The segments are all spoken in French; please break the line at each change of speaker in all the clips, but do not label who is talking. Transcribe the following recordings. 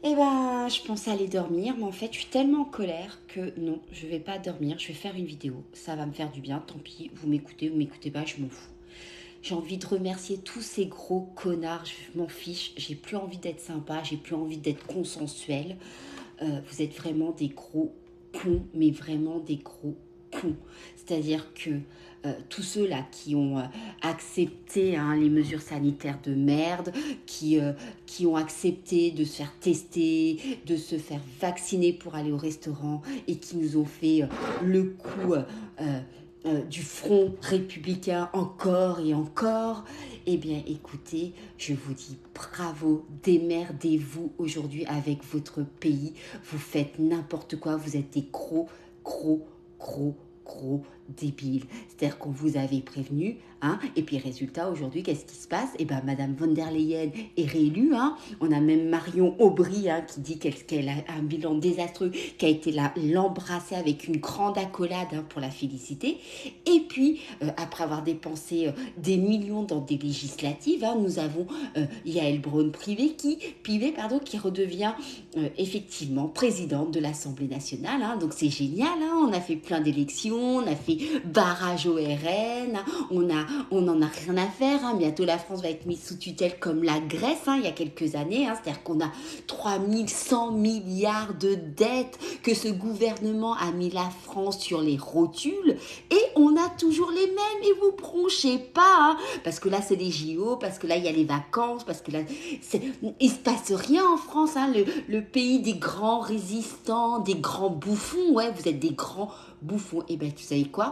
Eh ben, je pensais aller dormir, mais en fait, je suis tellement en colère que non, je vais pas dormir. Je vais faire une vidéo. Ça va me faire du bien. Tant pis, vous m'écoutez pas, je m'en fous. J'ai envie de remercier tous ces gros connards. Je m'en fiche. J'ai plus envie d'être sympa. J'ai plus envie d'être consensuel. Vous êtes vraiment des gros cons, mais vraiment des gros cons. C'est-à-dire que tous ceux-là qui ont accepté les mesures sanitaires de merde, qui ont accepté de se faire tester, de se faire vacciner pour aller au restaurant et qui nous ont fait le coup du front républicain encore et encore, eh bien écoutez, je vous dis bravo, démerdez-vous aujourd'hui avec votre pays, vous faites n'importe quoi, vous êtes des gros, gros débiles. C'est-à-dire qu'on vous avait prévenu, et puis résultat, aujourd'hui, qu'est-ce qui se passe? Eh bien, Madame von der Leyen est réélue, on a même Marion Aubry, qui dit qu'elle a un bilan désastreux, qui a été là l'embrasser avec une grande accolade, pour la féliciter. Et puis, après avoir dépensé des millions dans des législatives, nous avons Yael Braun-Pivet qui redevient effectivement présidente de l'Assemblée nationale. Donc c'est génial, on a fait plein d'élections, on a fait barrage au RN, on en a rien à faire. Bientôt la France va être mise sous tutelle comme la Grèce, il y a quelques années. C'est-à-dire qu'on a 3100 milliards de dettes que ce gouvernement a mis la France sur les rotules et on a toujours les mêmes et vous bronchez pas. Parce que là c'est les JO, parce que là il y a les vacances, parce que là il se passe rien en France. Le pays des grands résistants, des grands bouffons. Ouais, vous êtes des grands bouffons. Et ben tu savez quoi?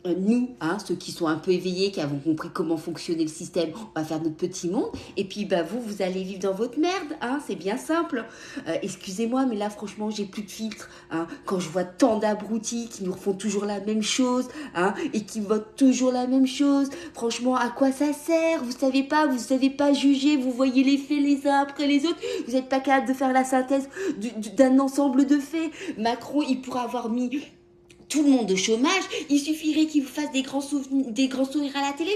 Nous, ceux qui sont un peu éveillés, qui avons compris comment fonctionnait le système, on va faire notre petit monde. Et puis, vous allez vivre dans votre merde. C'est bien simple. Excusez-moi, mais là, franchement, j'ai plus de filtre. Quand je vois tant d'abrutis qui nous refont toujours la même chose, et qui votent toujours la même chose, franchement, à quoi ça sert? Vous savez pas juger. Vous voyez les faits les uns après les autres. Vous n'êtes pas capable de faire la synthèse d'un ensemble de faits. Macron, il pourrait avoir mis tout le monde au chômage, il suffirait qu'il vous fasse des grands sourires à la télé,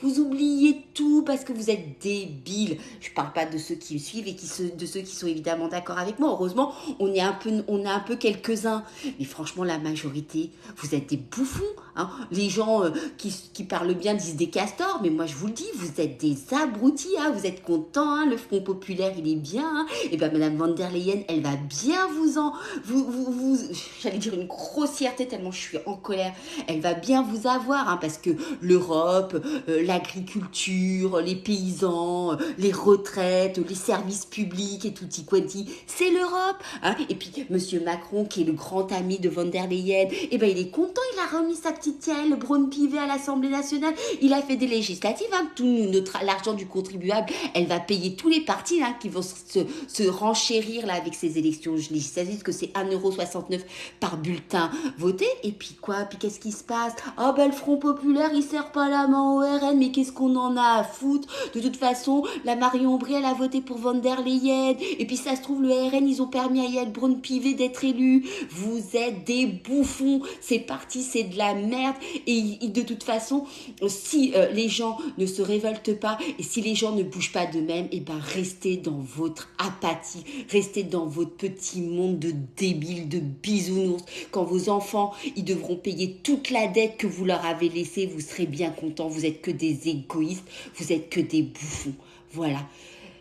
vous oubliez tout parce que vous êtes débiles. Je parle pas de ceux qui me suivent et de ceux qui sont évidemment d'accord avec moi. Heureusement, on est un peu quelques-uns, mais franchement la majorité, vous êtes des bouffons. Les gens qui parlent bien disent des castors, mais moi je vous le dis, vous êtes des abrutis. Vous êtes contents, le Front populaire il est bien. Et ben Madame von der Leyen, elle va bien j'allais dire une grossièreté tellement je suis en colère. Elle va bien vous avoir, parce que l'Europe, l'agriculture, les paysans, les retraites, les services publics et tutti quanti, c'est l'Europe. Et puis Monsieur Macron, qui est le grand ami de von der Leyen, il est content, il a remis sa petite Yael Braun-Pivet à l'Assemblée nationale, il a fait des législatives, tout l'argent du contribuable, elle va payer tous les partis qui vont se renchérir là avec ces élections législatives, que c'est 1,69 € par bulletin voté. Et puis quoi? Puis qu'est-ce qui se passe? Le Front populaire, il serre pas la main au RN, mais qu'est-ce qu'on en a à foutre? De toute façon, la Marion Aubry, elle a voté pour von der Leyen. Et puis ça se trouve, le RN, ils ont permis à Yael Braun-Pivet d'être élu. Vous êtes des bouffons. C'est parti, c'est de la merde. Et de toute façon, si les gens ne se révoltent pas et si les gens ne bougent pas d'eux-mêmes, restez dans votre apathie, restez dans votre petit monde de débiles, de bisounours. Quand vos enfants, ils devront payer toute la dette que vous leur avez laissée, vous serez bien contents. Vous êtes que des égoïstes, vous êtes que des bouffons. Voilà.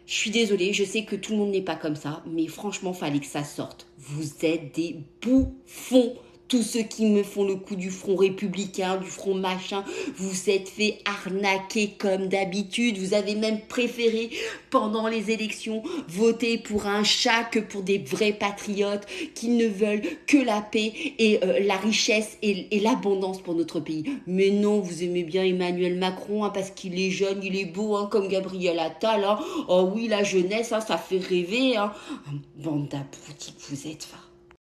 Je suis désolée, je sais que tout le monde n'est pas comme ça, mais franchement, fallait que ça sorte. Vous êtes des bouffons. Tous ceux qui me font le coup du front républicain, du front machin, vous êtes fait arnaquer comme d'habitude. Vous avez même préféré, pendant les élections, voter pour un chat que pour des vrais patriotes qui ne veulent que la paix et la richesse et l'abondance pour notre pays. Mais non, vous aimez bien Emmanuel Macron, parce qu'il est jeune, il est beau, comme Gabriel Attal. Oh oui, la jeunesse, ça fait rêver. Bande d'abrutis que vous êtes.